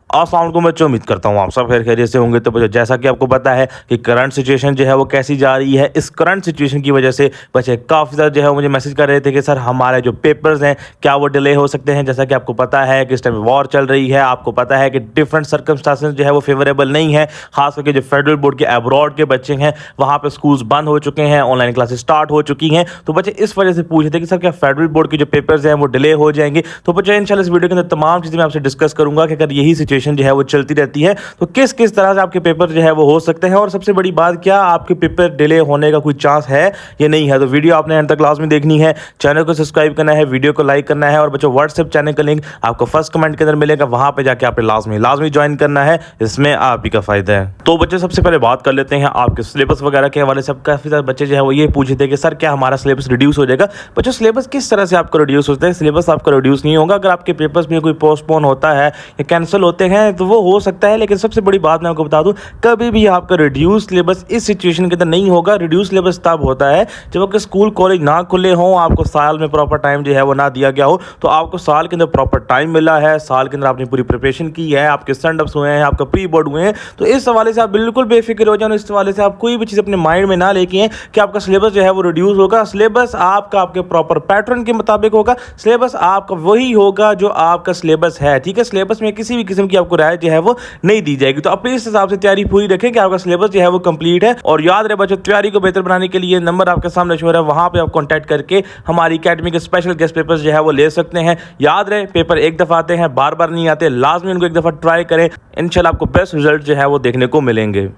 अस्सलाम वालेकुम बच्चों, उम्मीद करता हूँ आप सब खैरियत से होंगे। तो बच्चों, जैसा कि आपको पता है कि करंट सिचुएशन जो है वो कैसी जा रही है, इस करंट सिचुएशन की वजह से बच्चे काफ़ी ज़्यादा जो है मुझे मैसेज कर रहे थे कि सर हमारे जो पेपर्स हैं क्या वो डिले हो सकते हैं। जैसा कि आपको पता है कि इस टाइम वॉर चल रही है, आपको पता है कि डिफरेंट सर्कमस्टांसेस जो है वो फेवरेबल नहीं है। खास करके जो फेडरल बोर्ड के अब्रॉड के बच्चे हैं वहाँ पर स्कूल्स बंद हो चुके हैं, ऑनलाइन क्लासेस स्टार्ट हो चुकी हैं। तो बच्चे इस वजह से पूछ रहे थे कि सर क्या फेडरल बोर्ड के जो पेपर्स हैं वो डिले हो जाएंगे। तो बच्चे इंशाल्लाह इस वीडियो के अंदर तमाम चीज़ें मैं आपसे डिस्कस करूंगा कि अगर यही सिचुएशन जो है वो चलती रहती है तो किस किस तरह से आपके पेपर जो है वो हो सकते हैं, और सबसे बड़ी बात क्या आपके पेपर डिले होने का कोई चांस है या नहीं है। तो वीडियो आपने एंड तक क्लास में देखनी है, चैनल को सब्सक्राइब करना है, वीडियो को लाइक करना है, और बच्चों व्हाट्सएप चैनल का लिंक आपको फर्स्ट कमेंट के अंदर मिलेगा, वहां पे जाके आपने लाजमी ज्वाइन करना है, इसमें आप ही का फायदा है। तो बच्चे सबसे पहले बात कर लेते हैं आपके सिलेबस वगैरह के हवाले से। काफी सारे बच्चे जो है वो ये पूछे थे कि सर क्या हमारा सिलेबस रिड्यूस हो जाएगा। बच्चों सिलेबस किस तरह से आपका रिड्यूस होता है? सिलेबस आपका रिड्यूस नहीं होगा। अगर आपके पेपर्स में कोई पोस्टपोन होता है या कैंसिल होते हैं तो वो हो सकता है, लेकिन सबसे बड़ी बात मैं आपको बता दूं, कभी भी आपका रिड्यूस सिलेबस इस सिचुएशन के अंदर नहीं होगा। रिड्यूस सिलेबस तब होता है जब आपके स्कूल कॉलेज ना खुले हों, आपको साल में प्रॉपर टाइम जो है वो ना दिया गया हो। तो आपको साल के अंदर प्रॉपर टाइम मिला है, साल के अंदर आपने पूरी प्रिपरेशन की है, आपके स्टैंड अप्स हुए हैं, आपका प्री बोर्ड हुए हैं, तो इस हवाले से आप बिल्कुल बेफिक्र हो जाए। इस हवाले से आप कोई भी चीज़ अपने माइंड में ना लेके हैं कि आपका सिलेबस जो है वो रिड्यूस होगा। सिलेबस आपका आपके प्रॉपर पैटर्न के मुताबिक होगा। सिलेबस आपका वही होगा जो आपका सिलेबस है, ठीक है। सिलेबस में किसी भी किस्म की आपको राय जो है वो नहीं दी जाएगी। तो अपने इस हिसाब से तैयारी पूरी रखें कि आपका सिलेबस जो है वो कंप्लीट है। और याद रहे बच्चों, तैयारी को बेहतर बनाने के लिए नंबर आपके सामने शो है, वहां पे आप कांटेक्ट करके हमारी अकेडमी के स्पेशल गेस्ट पेपर्स जो है वो ले सकते हैं। याद रहे पेपर एक दफा आते हैं, बार बार नहीं आते, लाजमी उनको एक दफा ट्राई करें, इंशाल्लाह आपको बेस्ट रिजल्ट जो है वो देखने को मिलेंगे।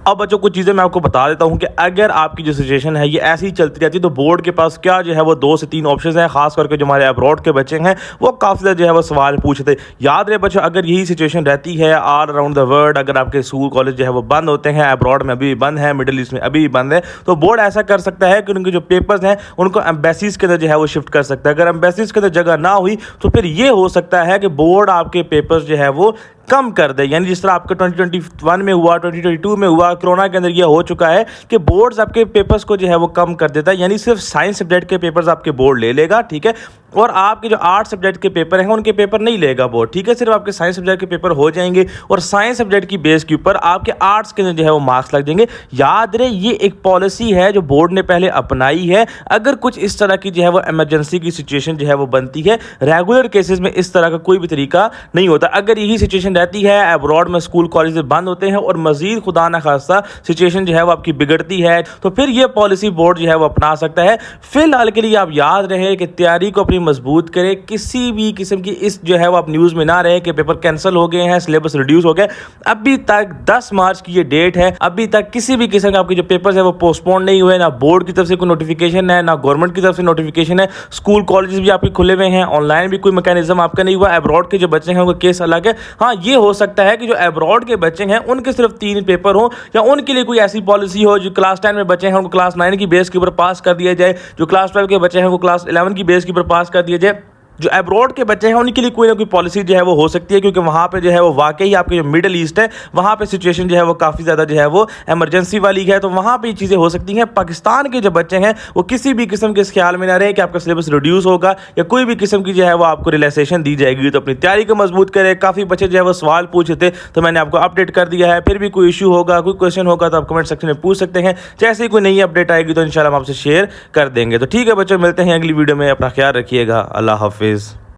अब बच्चों कुछ चीज़ें मैं आपको बता देता हूं कि अगर आपकी जो सिचुएशन है ये ऐसी ही चलती रहती है तो बोर्ड के पास क्या जो है वो 2 से 3 ऑप्शन हैं। खास करके जो हमारे अब्रॉड के बच्चे हैं वो काफ़ी ज़्यादा जो है वो सवाल पूछते। याद रहे बच्चों, अगर यही सिचुएशन रहती है ऑल अराउंड द वर्ल्ड, अगर आपके स्कूल कॉलेज जो है वो बंद होते हैं, अब्रॉड में अभी भी बंद है, मिडिल ईस्ट में अभी भी बंद है, तो बोर्ड ऐसा कर सकता है कि उनके जो पेपर्स हैं उनको एम्बेसीज के अंदर जो है वो शिफ्ट कर सकता है। अगर एम्बेसीज के अंदर जगह ना हुई तो फिर ये हो सकता है कि बोर्ड आपके पेपर्स जो है वो कम कर दे। यानी जिस तरह आपके 2021 में हुआ, 2022 में हुआ, कोरोना के अंदर यह हो चुका है कि बोर्ड्स आपके पेपर्स को जो है वो कम कर देता है। यानी सिर्फ साइंस सब्जेक्ट के पेपर्स आपके बोर्ड ले लेगा, ठीक है, और आपके जो आर्ट सब्जेक्ट के पेपर हैं उनके पेपर नहीं लेगा बोर्ड, ठीक है। सिर्फ आपके साइंस सब्जेक्ट के पेपर हो जाएंगे और साइंस सब्जेक्ट की बेस के ऊपर आपके आर्ट्स के जो है वो मार्क्स लग जाएंगे। याद रहे ये एक पॉलिसी है जो बोर्ड ने पहले अपनाई है। अगर कुछ इस तरह की जो है वो इमरजेंसी की सिचुएशन जो है वो बनती है, रेगुलर केसेस में इस तरह का कोई भी तरीका नहीं होता। अगर यही सिचुएशन रहती है, अब्रॉड में स्कूल कॉलेज बंद होते हैं और मजीद खुदा न खास्ता सिचुएशन जो है वो आपकी बिगड़ती है, तो फिर ये पॉलिसी बोर्ड जो है वो अपना सकता है। फिलहाल के लिए आप याद रहे कि तैयारी को अपनी मजबूत करें। किसी भी किस्म की इस जो है वो आप न्यूज़ में ना रहे कि पेपर कैंसिल हो गए हैं, सिलेबस रिड्यूस हो गया। अभी तक 10 मार्च की ये डेट है, अभी तक किसी भी किस्म के आपके जो पेपर्स है वो पोस्टपोन नहीं हुए। ना बोर्ड की तरफ से कोई नोटिफिकेशन है, ना गवर्नमेंट की तरफ से नोटिफिकेशन है। स्कूल कॉलेज भी आपके खुले हुए हैं, ऑनलाइन भी कोई मैकेनिज्म आपका नहीं हुआ। अब्रॉड के जो बच्चे हैं उनका केस अलग है। हाँ, ये हो सकता है कि जो अब्रॉड के बच्चे हैं उनके सिर्फ 3 पेपर हो, या उनके लिए कोई ऐसी पॉलिसी हो जो क्लास 10 में बच्चे हैं उनको क्लास 9 की बेस के ऊपर पास कर दिया जाए, जो क्लास 12 के बच्चे हैं वो क्लास 11 की बेस के ऊपर पास कर दिया जाए। जो अब्रॉड के बच्चे हैं उनके लिए कोई ना कोई पॉलिसी जो है वो हो सकती है, क्योंकि वहाँ पे जो है वो वाकई आपके जो मिडिल ईस्ट है वहाँ पे सिचुएशन जो है वो काफ़ी ज़्यादा जो है वो इमरजेंसी वाली है, तो वहाँ पे ये चीज़ें हो सकती हैं। पाकिस्तान के जो बच्चे हैं वो किसी भी किस्म के इस ख्याल में ना रहे कि आपका सिलेबस रिड्यूस होगा या कोई भी किस्म की जो है वो आपको रिलैक्सेशन दी जाएगी। तो अपनी तैयारी को मजबूत करें। काफ़ी बच्चे जो है वो सवाल पूछे थे तो मैंने आपको अपडेट कर दिया है। फिर भी कोई इशू होगा, कोई क्वेश्चन होगा तो आप कमेंट सेक्शन में पूछ सकते हैं। जैसे ही कोई नई अपडेट आएगी तो इंशाल्लाह हम आपसे शेयर कर देंगे। तो ठीक है बच्चों, मिलते हैं अगली वीडियो में। अपना ख्याल रखिएगा। अल्लाह हाफिज़।